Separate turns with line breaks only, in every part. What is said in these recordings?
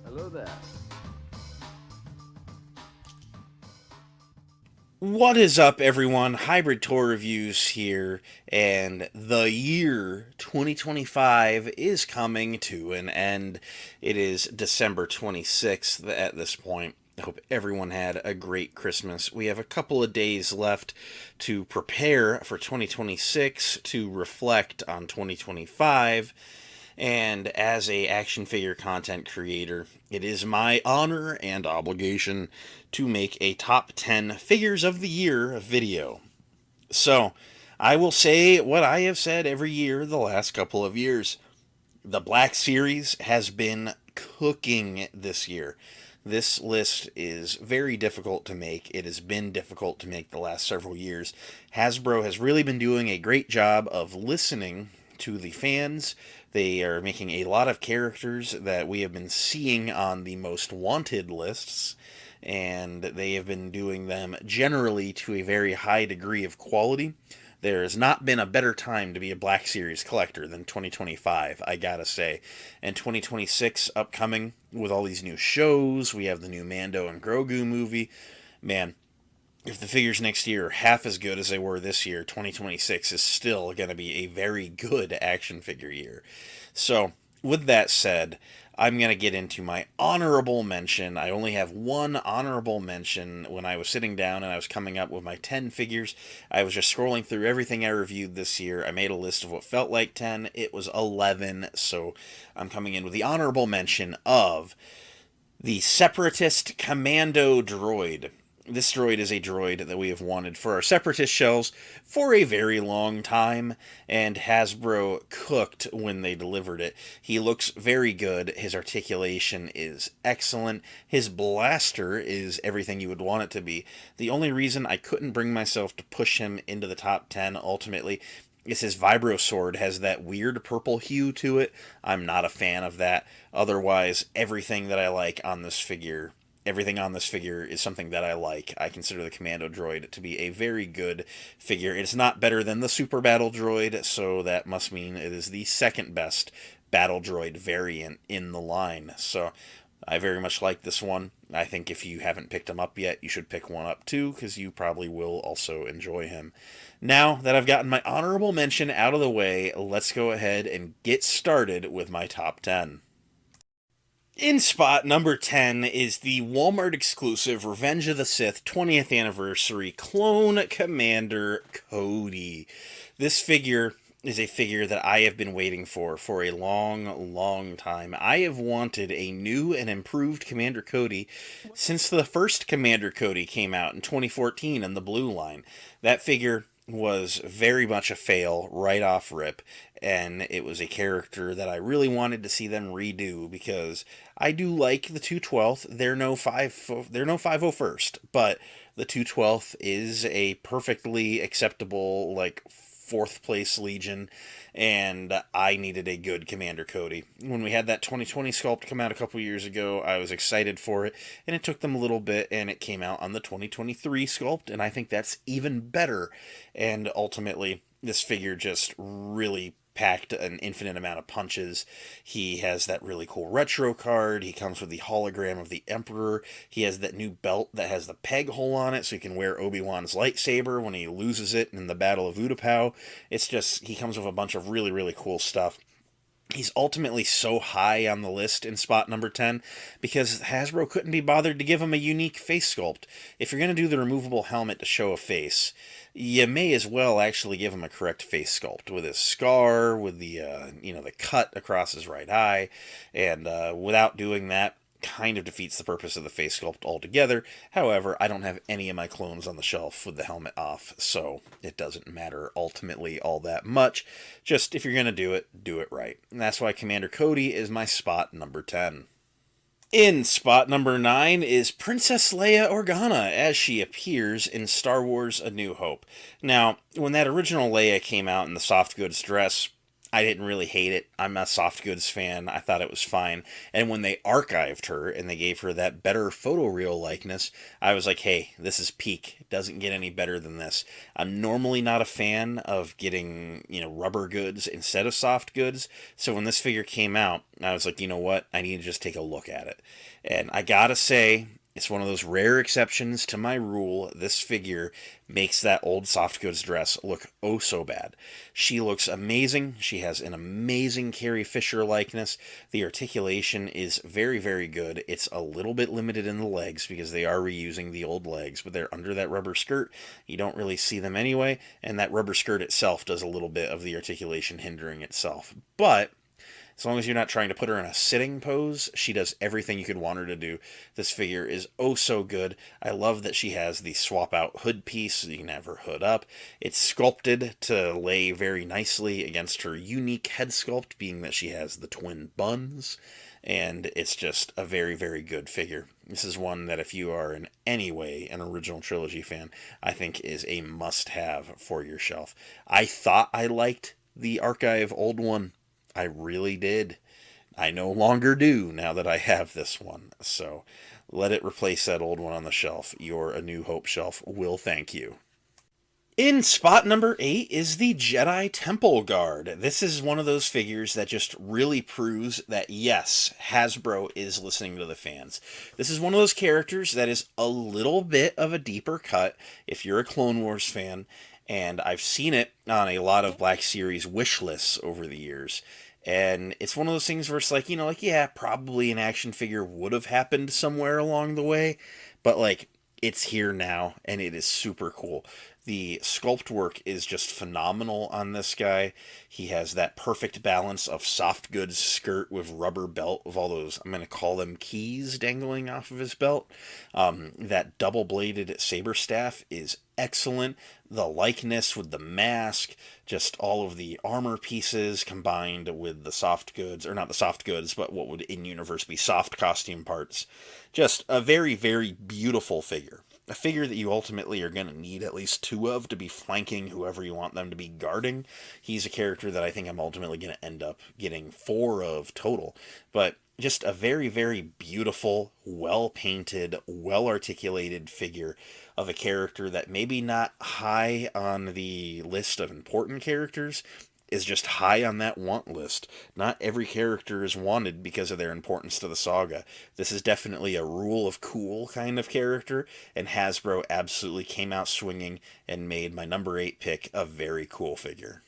Hello there.
What is up, everyone? Hybrid Tour Reviews here, and the year 2025 is coming to an end. It is December 26th at this point. I hope everyone had a great Christmas. We have a couple of days left to prepare for 2026, to reflect on 2025, and as a action figure content creator, it is my honor and obligation to make a top 10 figures of the year video. So, I will say what I have said every year the last couple of years. The Black Series has been cooking this year. This list is very difficult to make. It has been difficult to make the last several years. Hasbro has really been doing a great job of listening to the fans. They are making a lot of characters that we have been seeing on the most wanted lists, and they have been doing them generally to a very high degree of quality. There has not been a better time to be a Black Series collector than 2025, I gotta say. And 2026 upcoming with all these new shows. We have the new Mando and Grogu movie. Man, if the figures next year are half as good as they were this year, 2026 is still going to be a very good action figure year. So, with that said, I'm going to get into my honorable mention. I only have one honorable mention. When I was sitting down and I was coming up with my 10 figures, I was just scrolling through everything I reviewed this year. I made a list of what felt like 10. It was 11, so I'm coming in with the honorable mention of the Separatist Commando Droid. This droid is a droid that we have wanted for our Separatist shelves for a very long time, and Hasbro cooked when they delivered it. He looks very good. His articulation is excellent. His blaster is everything you would want it to be. The only reason I couldn't bring myself to push him into the top 10 ultimately is his Vibro Sword has that weird purple hue to it. I'm not a fan of that. Otherwise, everything on this figure is something that I like. I consider the Commando Droid to be a very good figure. It's not better than the Super Battle Droid, so that must mean it is the second best Battle Droid variant in the line. So I very much like this one. I think if you haven't picked him up yet, you should pick one up too, because you probably will also enjoy him. Now that I've gotten my honorable mention out of the way, let's go ahead and get started with my top 10. In spot number 10 is the Walmart exclusive Revenge of the Sith 20th Anniversary Clone Commander Cody. This figure is a figure that I have been waiting for a long time. I have wanted a new and improved Commander Cody since the first Commander Cody came out in 2014 in the blue line. That figure was very much a fail right off rip, and it was a character that I really wanted to see them redo because I do like the 212th. They're no 501st, but the 212th is a perfectly acceptable like fourth place Legion, and I needed a good Commander Cody. When we had that 2020 sculpt come out a couple years ago, I was excited for it, and it took them a little bit, and it came out on the 2023 sculpt, and I think that's even better. And ultimately, this figure just really packed an infinite amount of punches. He has that really cool retro card. He comes with the hologram of the Emperor. He has that new belt that has the peg hole on it so he can wear Obi-Wan's lightsaber when he loses it in the Battle of Utapau. It's just, he comes with a bunch of really cool stuff. He's ultimately so high on the list in spot number 10 because Hasbro couldn't be bothered to give him a unique face sculpt. If you're going to do the removable helmet to show a face, you may as well actually give him a correct face sculpt with his scar, with the cut across his right eye, and without doing that, kind of defeats the purpose of the face sculpt altogether. However, I don't have any of my clones on the shelf with the helmet off, so it doesn't matter ultimately all that much. Just if you're going to do it right. And that's why Commander Cody is my spot number 10. In spot number 9 is Princess Leia Organa as she appears in Star Wars A New Hope. Now, when that original Leia came out in the soft goods dress, I didn't really hate it. I'm a soft goods fan. I thought it was fine. And when they archived her and they gave her that better photoreal likeness, I was like, hey, this is peak. It doesn't get any better than this. I'm normally not a fan of getting, rubber goods instead of soft goods. So when this figure came out, I was like, you know what? I need to just take a look at it. And I gotta say, it's one of those rare exceptions to my rule. This figure makes that old soft goods dress look oh so bad. She looks amazing. She has an amazing Carrie Fisher likeness. The articulation is very, very good. It's a little bit limited in the legs because they are reusing the old legs, but they're under that rubber skirt. You don't really see them anyway, and that rubber skirt itself does a little bit of the articulation hindering itself. But as long as you're not trying to put her in a sitting pose, she does everything you could want her to do. This figure is oh so good. I love that she has the swap out hood piece so you can have her hood up. It's sculpted to lay very nicely against her unique head sculpt, being that she has the twin buns. And it's just a very, very good figure. This is one that if you are in any way an original trilogy fan, I think is a must-have for your shelf. I thought I liked the Archive old one. I really did. I no longer do now that I have this one. So let it replace that old one on the shelf. Your A New Hope shelf will thank you. In spot number 8 is the Jedi Temple Guard. This is one of those figures that just really proves that, yes, Hasbro is listening to the fans. This is one of those characters that is a little bit of a deeper cut if you're a Clone Wars fan, and I've seen it on a lot of Black Series wish lists over the years. And it's one of those things where it's like, yeah, probably an action figure would have happened somewhere along the way, but it's here now, and it is super cool. The sculpt work is just phenomenal on this guy. He has that perfect balance of soft goods skirt with rubber belt with all those, I'm going to call them keys, dangling off of his belt. That double-bladed saber staff is excellent. The likeness with the mask, just all of the armor pieces combined with the soft goods, or not the soft goods, but what would in universe be soft costume parts. Just a very, very beautiful figure. A figure that you ultimately are going to need at least 2 of to be flanking whoever you want them to be guarding. He's a character that I think I'm ultimately going to end up getting 4 of total. But just a very, very beautiful, well-painted, well-articulated figure of a character that maybe not high on the list of important characters, is just high on that want list. Not every character is wanted because of their importance to the saga. This is definitely a rule of cool kind of character, and Hasbro absolutely came out swinging and made my number 8 pick a very cool figure.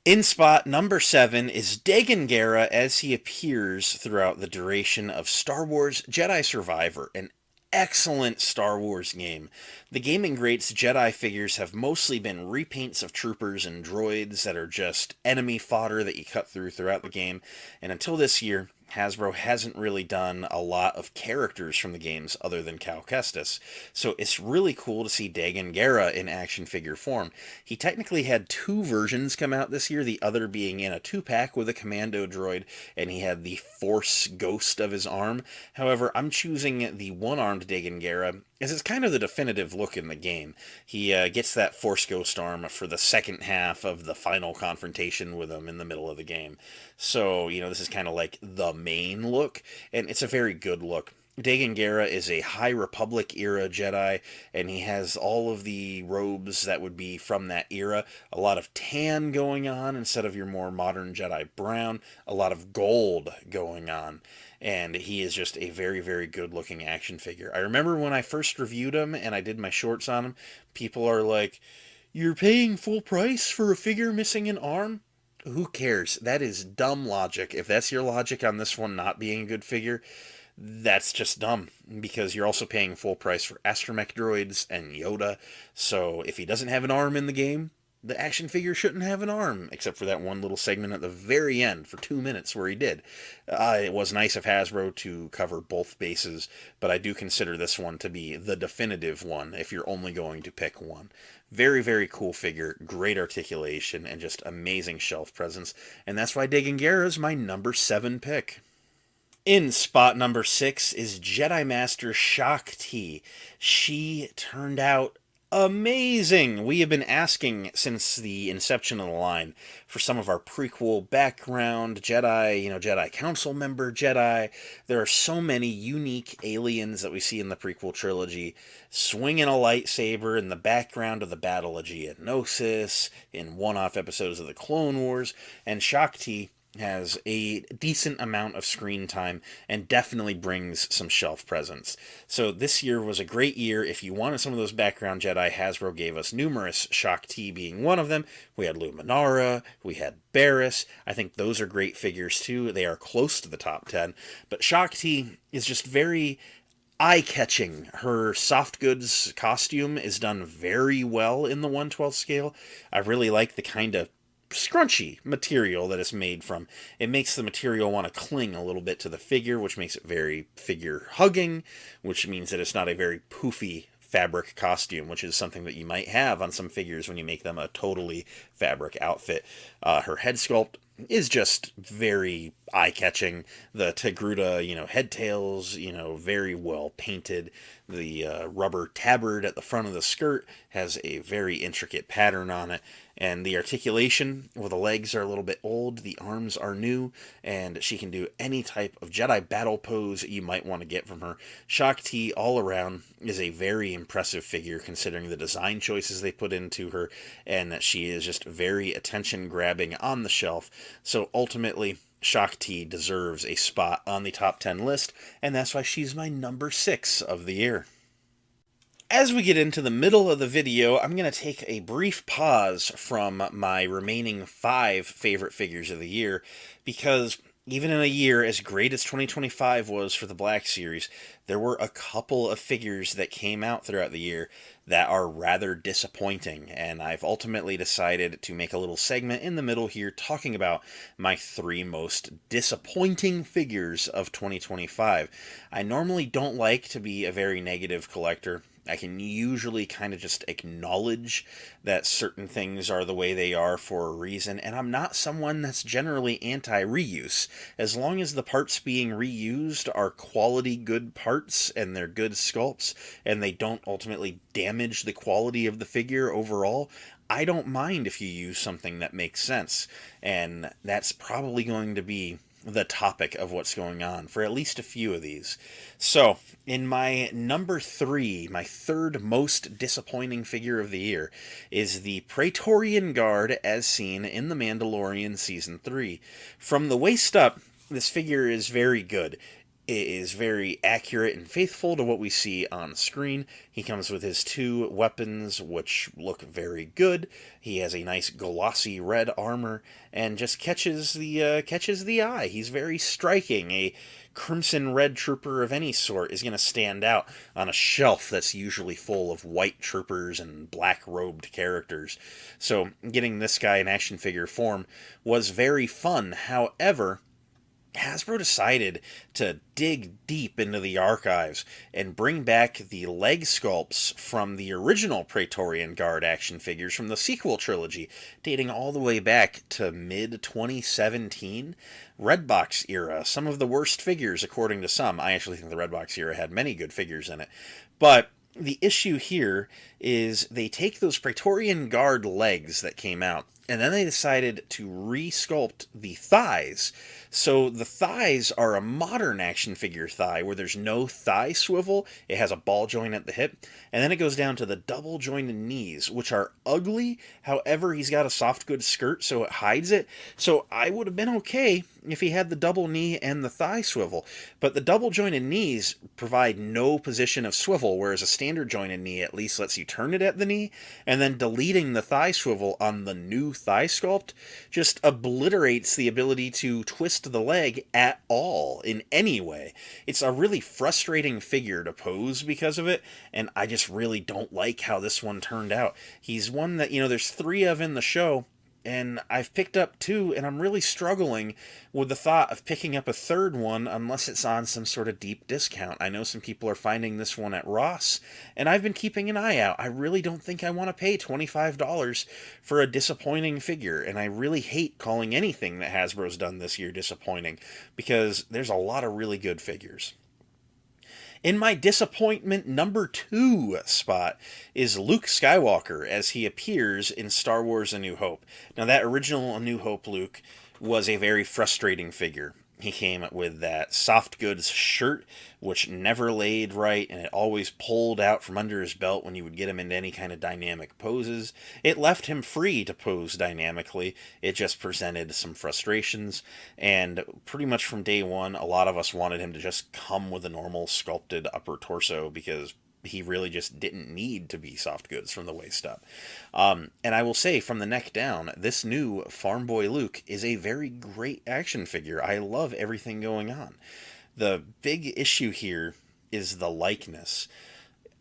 In spot number 7 is Dagan Gera as he appears throughout the duration of Star Wars Jedi Survivor, an excellent Star Wars game. The gaming greats Jedi figures have mostly been repaints of troopers and droids that are just enemy fodder that you cut throughout the game, and until this year, Hasbro hasn't really done a lot of characters from the games other than Cal Kestis, so it's really cool to see Dagan Gera in action figure form. He technically had 2 versions come out this year, the other being in a 2-pack with a commando droid, and he had the Force ghost of his arm. However, I'm choosing the one-armed Dagan Gera as it's kind of the definitive look in the game. He gets that Force ghost arm for the second half of the final confrontation with him in the middle of the game. So, this is kind of like the main look, and it's a very good look. Dagan Gera is a High Republic era Jedi, and he has all of the robes that would be from that era. A lot of tan going on instead of your more modern Jedi brown. A lot of gold going on. And he is just a very, very good looking action figure. I remember when I first reviewed him and I did my shorts on him, people are like, "You're paying full price for a figure missing an arm?" Who cares? That is dumb logic. If that's your logic on this one not being a good figure, that's just dumb, because you're also paying full price for astromech droids and Yoda, so if he doesn't have an arm in the game, the action figure shouldn't have an arm, except for that one little segment at the very end for 2 minutes where he did. It was nice of Hasbro to cover both bases, but I do consider this one to be the definitive one if you're only going to pick one. Very, very cool figure, great articulation, and just amazing shelf presence, and that's why Dagan Gera is my number 7 pick. In spot number 6 is Jedi Master Shaak Ti. She turned out Amazing! We have been asking since the inception of the line for some of our prequel background Jedi, Jedi Council member Jedi. There are so many unique aliens that we see in the prequel trilogy swinging a lightsaber in the background of the Battle of Geonosis, in one off episodes of the Clone Wars, and Shaak Ti has a decent amount of screen time and definitely brings some shelf presence. So this year was a great year. If you wanted some of those background Jedi, Hasbro gave us numerous, Shaak Ti being one of them. We had Luminara, we had Barriss. I think those are great figures too. They are close to the top 10. But Shaak Ti is just very eye-catching. Her soft goods costume is done very well in the 1/12 scale. I really like the kind of scrunchy material that it's made from. It makes the material want to cling a little bit to the figure, which makes it very figure hugging, which means that it's not a very poofy fabric costume, which is something that you might have on some figures when you make them a totally fabric outfit. Her head sculpt is just very eye-catching. The Togruta, head tails, very well painted. The rubber tabard at the front of the skirt has a very intricate pattern on it. And the articulation, well, the legs are a little bit old, the arms are new, and she can do any type of Jedi battle pose you might want to get from her. Shaak Ti, all around, is a very impressive figure considering the design choices they put into her, and that she is just very attention-grabbing on the shelf. So ultimately, Shaak Ti deserves a spot on the top 10 list, and that's why she's my number 6 of the year. As we get into the middle of the video, I'm going to take a brief pause from my remaining 5 favorite figures of the year, because even in a year as great as 2025 was for the Black Series, there were a couple of figures that came out throughout the year that are rather disappointing, and I've ultimately decided to make a little segment in the middle here talking about my 3 most disappointing figures of 2025. I normally don't like to be a very negative collector. I can usually kind of just acknowledge that certain things are the way they are for a reason, and I'm not someone that's generally anti-reuse. As long as the parts being reused are quality good parts and they're good sculpts, and they don't ultimately damage the quality of the figure overall, I don't mind if you use something that makes sense. And that's probably going to be the topic of what's going on for at least a few of these. So, in my number 3, my third most disappointing figure of the year, is the Praetorian Guard as seen in The Mandalorian Season 3. From the waist up, this figure is very good. It is very accurate and faithful to what we see on screen. He comes with his 2 weapons, which look very good. He has a nice glossy red armor, and just catches the eye. He's very striking. A crimson red trooper of any sort is going to stand out on a shelf that's usually full of white troopers and black robed characters. So getting this guy in action figure form was very fun. However, Hasbro decided to dig deep into the archives and bring back the leg sculpts from the original Praetorian Guard action figures from the sequel trilogy, dating all the way back to mid-2017. Redbox era, some of the worst figures according to some. I actually think the Redbox era had many good figures in it. But the issue here is they take those Praetorian Guard legs that came out, and then they decided to re-sculpt the thighs. So the thighs are a modern action figure thigh where there's no thigh swivel. It has a ball joint at the hip. And then it goes down to the double jointed knees, which are ugly. However, he's got a soft goods skirt, so it hides it. So I would have been okay if he had the double knee and the thigh swivel. But the double jointed knees provide no position of swivel, whereas a standard jointed knee at least lets you turn it at the knee. And then deleting the thigh swivel on the new thigh sculpt just obliterates the ability to twist the leg at all in any way. It's a really frustrating figure to pose because of it, and I just really don't like how this one turned out. He's one that, there's 3 of in the show, and I've picked up 2, and I'm really struggling with the thought of picking up a third one unless it's on some sort of deep discount. I know some people are finding this one at Ross, and I've been keeping an eye out. I really don't think I want to pay $25 for a disappointing figure, and I really hate calling anything that Hasbro's done this year disappointing, because there's a lot of really good figures. In my disappointment number 2 spot is Luke Skywalker as he appears in Star Wars A New Hope. Now, that original A New Hope Luke was a very frustrating figure. He came with that soft goods shirt, which never laid right, and it always pulled out from under his belt when you would get him into any kind of dynamic poses. It left him free to pose dynamically. It just presented some frustrations, and pretty much from day one, a lot of us wanted him to just come with a normal sculpted upper torso because he really just didn't need to be soft goods from the waist up. And I will say, from the neck down, this new Farm Boy Luke is a very great action figure. I love everything going on. The big issue here is the likeness.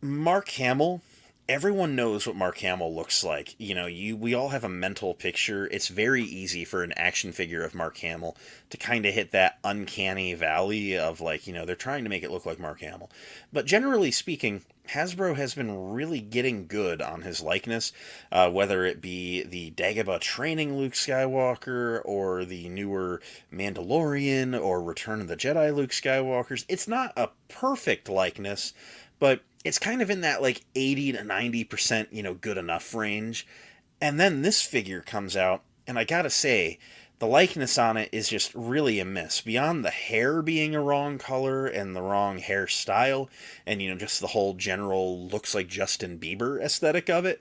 Mark Hamill, everyone knows what Mark Hamill looks like. We all have a mental picture. It's very easy for an action figure of Mark Hamill to kind of hit that uncanny valley of they're trying to make it look like Mark Hamill. But generally speaking, Hasbro has been really getting good on his likeness, whether it be the Dagobah training Luke Skywalker or the newer Mandalorian or Return of the Jedi Luke Skywalkers. It's not a perfect likeness, but it's kind of in that 80 to 90%, good enough range. And then this figure comes out, and I gotta say, the likeness on it is just really a miss. Beyond the hair being a wrong color and the wrong hairstyle, and just the whole general looks like Justin Bieber aesthetic of it,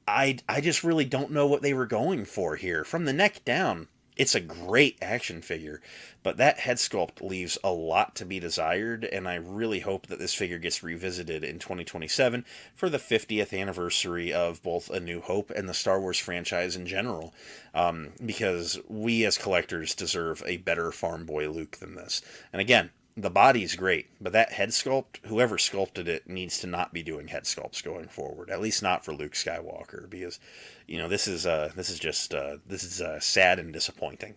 I just really don't know what they were going for here. From the neck down, it's a great action figure, but that head sculpt leaves a lot to be desired, and I really hope that this figure gets revisited in 2027 for the 50th anniversary of both A New Hope and the Star Wars franchise in general, because we as collectors deserve a better Farm Boy Luke than this. And again, the body's great, but that head sculpt, whoever sculpted it needs to not be doing head sculpts going forward. At least not for Luke Skywalker, because this is sad and disappointing.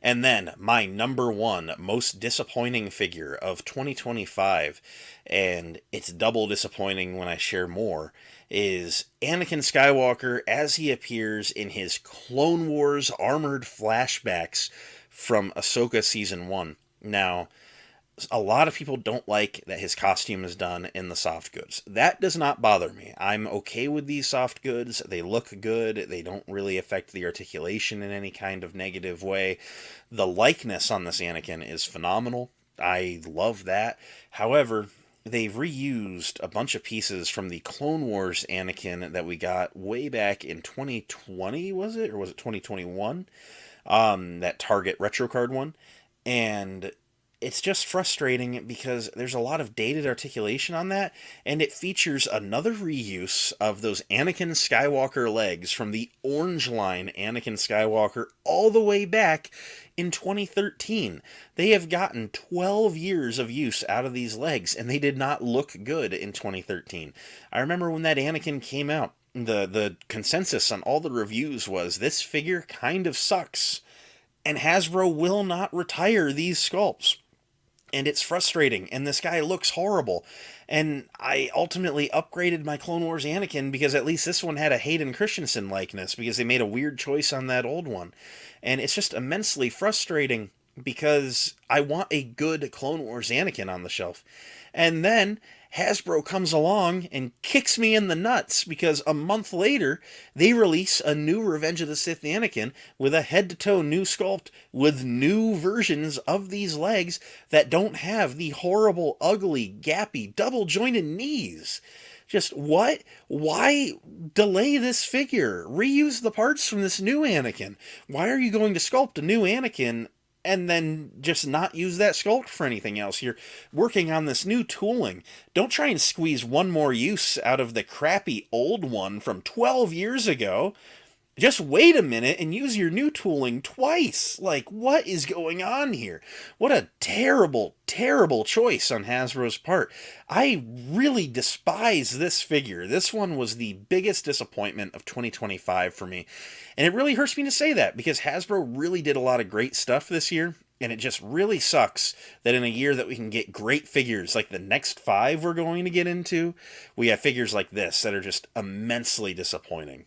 And then my number 1 most disappointing figure of 2025, and it's double disappointing when I share more, is Anakin Skywalker as he appears in his Clone Wars armored flashbacks from Ahsoka Season 1. Now, a lot of people don't like that his costume is done in the soft goods. That does not bother me. I'm okay with these soft goods. They look good. They don't really affect the articulation in any kind of negative way. The likeness on this Anakin is phenomenal. I love that. However, they've reused a bunch of pieces from the Clone Wars Anakin that we got way back in 2020, was it? Or was it 2021? That Target retro card one. And it's just frustrating because there's a lot of dated articulation on that, and it features another reuse of those Anakin Skywalker legs from the Orange Line Anakin Skywalker all the way back in 2013. They have gotten 12 years of use out of these legs, and they did not look good in 2013. I remember when that Anakin came out, the consensus on all the reviews was, this figure kind of sucks. And Hasbro will not retire these sculpts. And it's frustrating, and this guy looks horrible. And I ultimately upgraded my Clone Wars Anakin because at least this one had a Hayden Christensen likeness, because they made a weird choice on that old one. And it's just immensely frustrating because I want a good Clone Wars Anakin on the shelf. And then Hasbro comes along and kicks me in the nuts because a month later, they release a new Revenge of the Sith Anakin with a head-to-toe new sculpt with new versions of these legs that don't have the horrible, ugly, gappy, double-jointed knees. Just what? Why delay this figure? Reuse the parts from this new Anakin. Why are you going to sculpt a new Anakin and then just not use that sculpt for anything else? You're working on this new tooling. Don't try and squeeze one more use out of the crappy old one from 12 years ago. Just wait a minute and use your new tooling twice. What is going on here? What a terrible, terrible choice on Hasbro's part. I really despise this figure. This one was the biggest disappointment of 2025 for me. And it really hurts me to say that because Hasbro really did a lot of great stuff this year. And it just really sucks that in a year that we can get great figures like the next 5 we're going to get into, we have figures like this that are just immensely disappointing.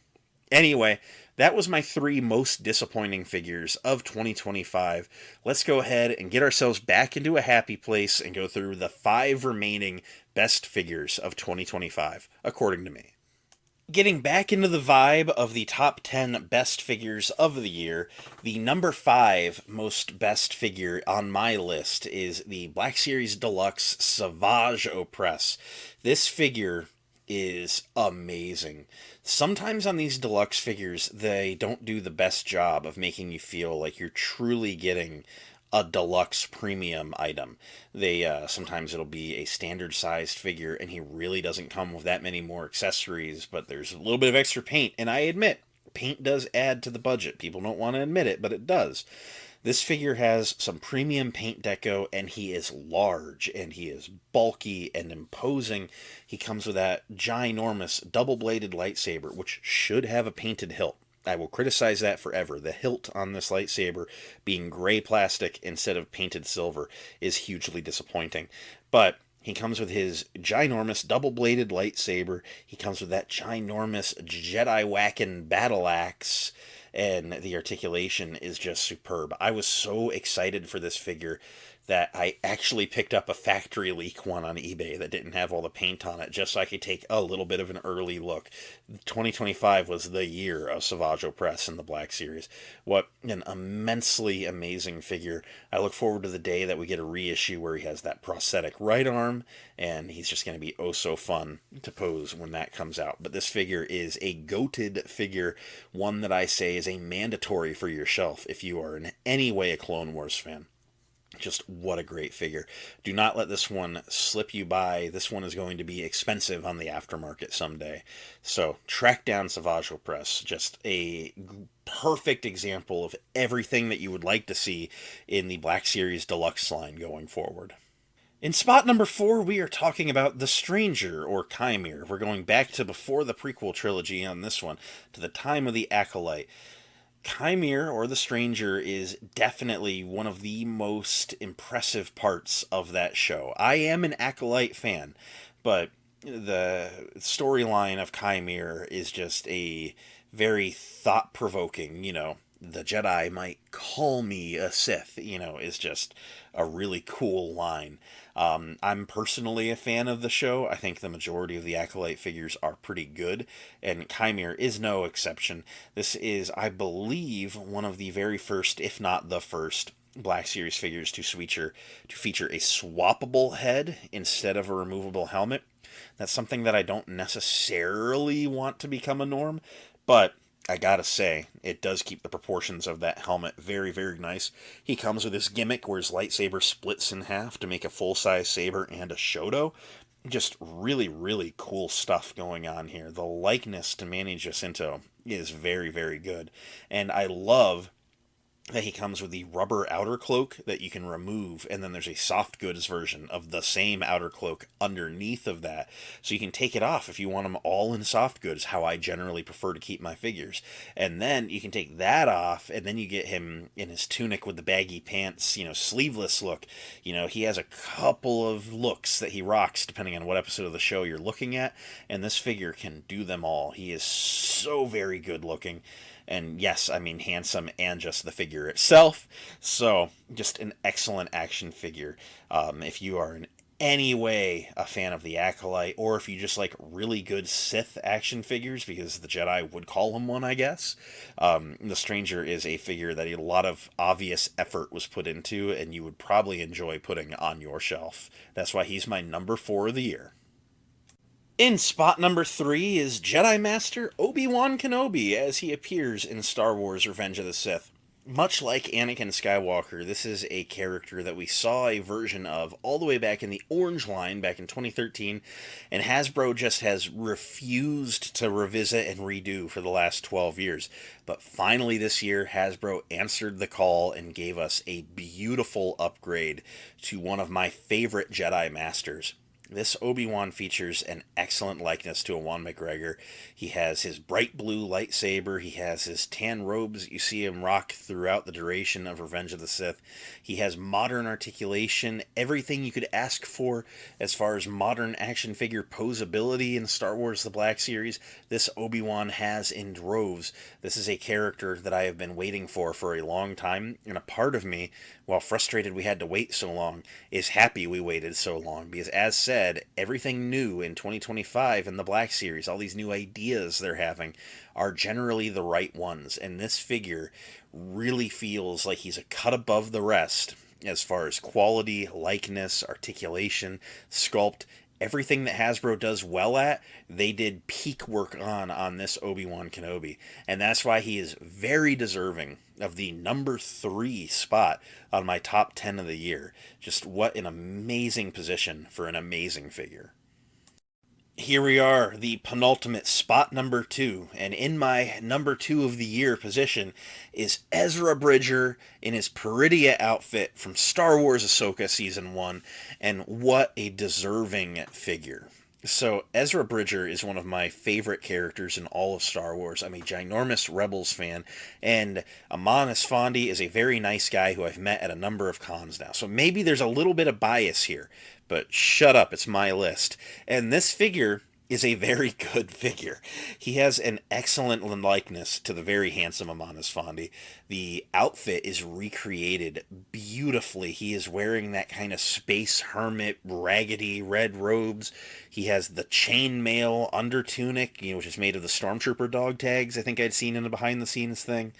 Anyway, That was my 3 most disappointing figures of 2025. Let's go ahead and get ourselves back into a happy place and go through the 5 remaining best figures of 2025, according to me. Getting back into the vibe of the top 10 best figures of the year, the number 5 most best figure on my list is the Black Series Deluxe Savage Opress. This figure is amazing. Sometimes on these deluxe figures, they don't do the best job of making you feel like you're truly getting a deluxe premium item. They sometimes it'll be a standard sized figure and he really doesn't come with that many more accessories, but there's a little bit of extra paint, and I admit paint does add to the budget. People don't want to admit it, but it does. This figure has some premium paint deco, and he is large, and he is bulky and imposing. He comes with that ginormous double-bladed lightsaber, which should have a painted hilt. I will criticize that forever. The hilt on this lightsaber being gray plastic instead of painted silver is hugely disappointing. But he comes with his ginormous double-bladed lightsaber. He comes with that ginormous Jedi whacking battle axe, and the articulation is just superb. I was so excited for this figure that I actually picked up a factory leak one on eBay that didn't have all the paint on it, just so I could take a little bit of an early look. 2025 was the year of Savage Opress in the Black Series. What an immensely amazing figure. I look forward to the day that we get a reissue where he has that prosthetic right arm, and he's just going to be oh so fun to pose when that comes out. But this figure is a goated figure, one that I say is a mandatory for your shelf if you are in any way a Clone Wars fan. Just what a great figure. Do not let this one slip you by. This one is going to be expensive on the aftermarket someday. So track down Savage Opress. Just a perfect example of everything that you would like to see in the Black Series Deluxe line going forward. In spot number 4, we are talking about The Stranger, or Chimere. We're going back to before the prequel trilogy on this one, to the time of the Acolyte. Chimere, or The Stranger, is definitely one of the most impressive parts of that show. I am an Acolyte fan, but the storyline of Chimere is just a very thought-provoking, the Jedi might call me a Sith, is just a really cool line. I'm personally a fan of the show. I think the majority of the Acolyte figures are pretty good, and Chimere is no exception. This is, I believe, one of the very first, if not the first, Black Series figures to feature a swappable head instead of a removable helmet. That's something that I don't necessarily want to become a norm, but I gotta say, it does keep the proportions of that helmet very, very nice. He comes with this gimmick where his lightsaber splits in half to make a full-size saber and a Shoto. Just really, really cool stuff going on here. The likeness to Manny Jacinto is very, very good. And I love that he comes with the rubber outer cloak that you can remove, and then there's a soft goods version of the same outer cloak underneath of that, so you can take it off if you want them all in soft goods, how I generally prefer to keep my figures. And then you can take that off, and then you get him in his tunic with the baggy pants, sleeveless look. He has a couple of looks that he rocks depending on what episode of the show you're looking at, and this figure can do them all. He is so very good looking. And yes, I mean handsome and just the figure itself. So, just an excellent action figure. If you are in any way a fan of the Acolyte, or if you just like really good Sith action figures, because the Jedi would call him one, I guess, The Stranger is a figure that a lot of obvious effort was put into, and you would probably enjoy putting on your shelf. That's why he's my number 4 of the year. In spot number 3 is Jedi Master Obi-Wan Kenobi as he appears in Star Wars Revenge of the Sith. Much like Anakin Skywalker, this is a character that we saw a version of all the way back in the Orange line back in 2013, and Hasbro just has refused to revisit and redo for the last 12 years. But finally this year, Hasbro answered the call and gave us a beautiful upgrade to one of my favorite Jedi Masters. This Obi-Wan features an excellent likeness to Ewan McGregor. He has his bright blue lightsaber. He has his tan robes you see him rock throughout the duration of Revenge of the Sith. He has modern articulation, everything you could ask for as far as modern action figure posability in Star Wars The Black Series. This Obi-Wan has in droves. This is a character that I have been waiting for a long time, and a part of me, while frustrated we had to wait so long, is happy we waited so long, because as said, everything new in 2025 in the Black Series, all these new ideas they're having, are generally the right ones, and this figure really feels like he's a cut above the rest as far as quality, likeness, articulation, sculpt. Everything that Hasbro does well at, they did peak work on this Obi-Wan Kenobi. And that's why he is very deserving of the number 3 spot on my top 10 of the year. Just what an amazing position for an amazing figure. Here we are, the penultimate spot, number 2, and in my number 2 of the year position is Ezra Bridger in his Peridea outfit from Star Wars Ahsoka Season 1, and what a deserving figure. So, Ezra Bridger is one of my favorite characters in all of Star Wars. I'm a ginormous Rebels fan, and Amon Esfandi is a very nice guy who I've met at a number of cons now. So maybe there's a little bit of bias here, but shut up, it's my list. And this figure is a very good figure. He has an excellent likeness to the very handsome Amon Esfandi. The outfit is recreated beautifully. He is wearing that kind of space hermit, raggedy red robes. He has the chainmail under tunic, which is made of the Stormtrooper dog tags I think I'd seen in a behind the scenes thing.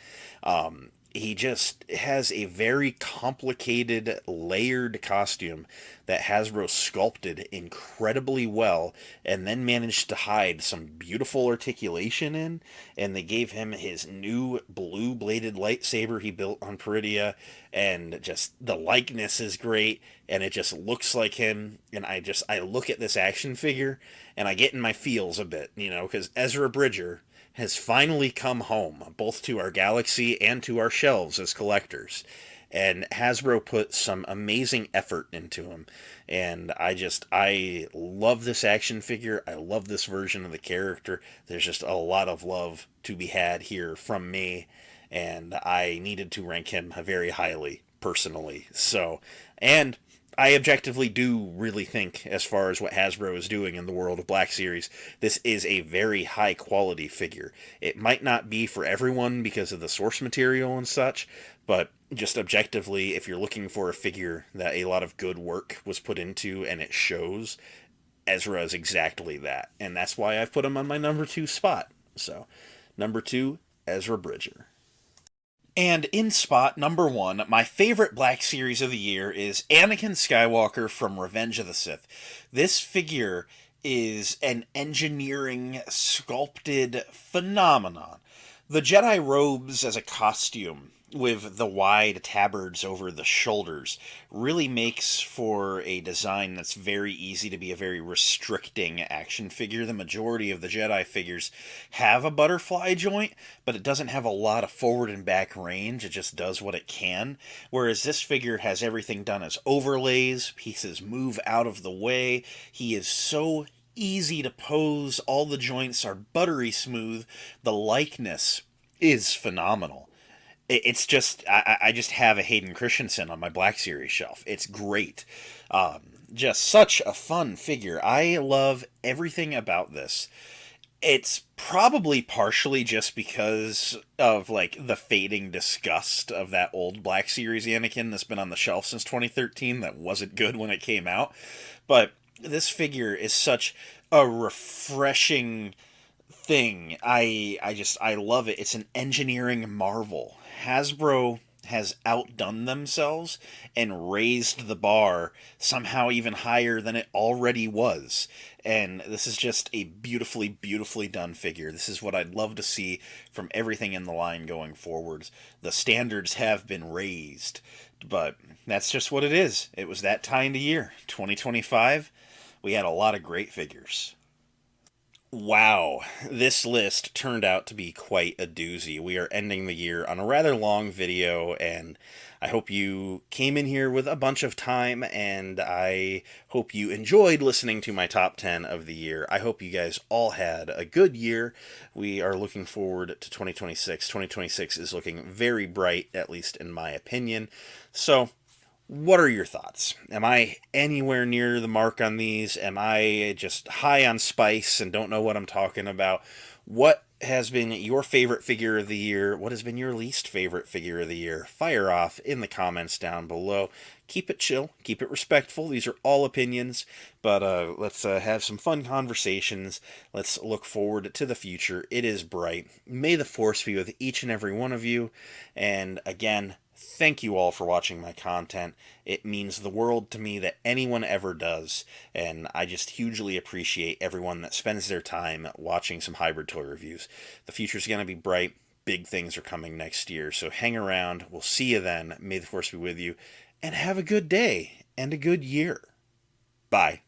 He just has a very complicated, layered costume that Hasbro sculpted incredibly well and then managed to hide some beautiful articulation in. And they gave him his new blue bladed lightsaber he built on Peridea, and just the likeness is great, and it just looks like him. And I look at this action figure and I get in my feels a bit, because Ezra Bridger has finally come home, both to our galaxy and to our shelves as collectors. And Hasbro put some amazing effort into him. And I love this action figure. I love this version of the character. There's just a lot of love to be had here from me. And I needed to rank him very highly, personally. So, and I objectively do really think, as far as what Hasbro is doing in the World of Black Series, this is a very high quality figure. It might not be for everyone because of the source material and such, but just objectively, if you're looking for a figure that a lot of good work was put into and it shows, Ezra is exactly that. And that's why I've put him on my number 2 spot. So, number 2, Ezra Bridger. And in spot number 1, my favorite Black Series of the year is Anakin Skywalker from Revenge of the Sith. This figure is an engineering, sculpted phenomenon. The Jedi robes as a costume, with the wide tabards over the shoulders, really makes for a design that's very easy to be a very restricting action figure. The majority of the Jedi figures have a butterfly joint, but it doesn't have a lot of forward and back range. It just does what it can. Whereas this figure has everything done as overlays, pieces move out of the way. He is so easy to pose. All the joints are buttery smooth. The likeness is phenomenal. It's just I just have a Hayden Christensen on my Black Series shelf. It's great. Just such a fun figure. I love everything about this. It's probably partially just because of like the fading disgust of that old Black Series Anakin that's been on the shelf since 2013 that wasn't good when it came out. But this figure is such a refreshing thing. I love it. It's an engineering marvel. Hasbro has outdone themselves and raised the bar somehow even higher than it already was. And this is just a beautifully, beautifully done figure. This is what I'd love to see from everything in the line going forwards. The standards have been raised, but that's just what it is. It was that kind of year. 2025, we had a lot of great figures. Wow, this list turned out to be quite a doozy. We are ending the year on a rather long video, and I hope you came in here with a bunch of time, and I hope you enjoyed listening to my top 10 of the year. I hope you guys all had a good year. We are looking forward to 2026. 2026 is looking very bright, at least in my opinion. So, what are your thoughts? Am I anywhere near the mark on these? Am I just high on spice and don't know what I'm talking about? What has been your favorite figure of the year? What has been your least favorite figure of the year? Fire off in the comments down below. Keep it chill, keep it respectful. These are all opinions, but let's have some fun conversations. Let's look forward to the future. It is bright. May the force be with each and every one of you. And again, thank you all for watching my content. It means the world to me that anyone ever does, and I just hugely appreciate everyone that spends their time watching some hybrid toy reviews. The future's going to be bright. Big things are coming next year, so hang around. We'll see you then. May the force be with you, and have a good day and a good year. Bye.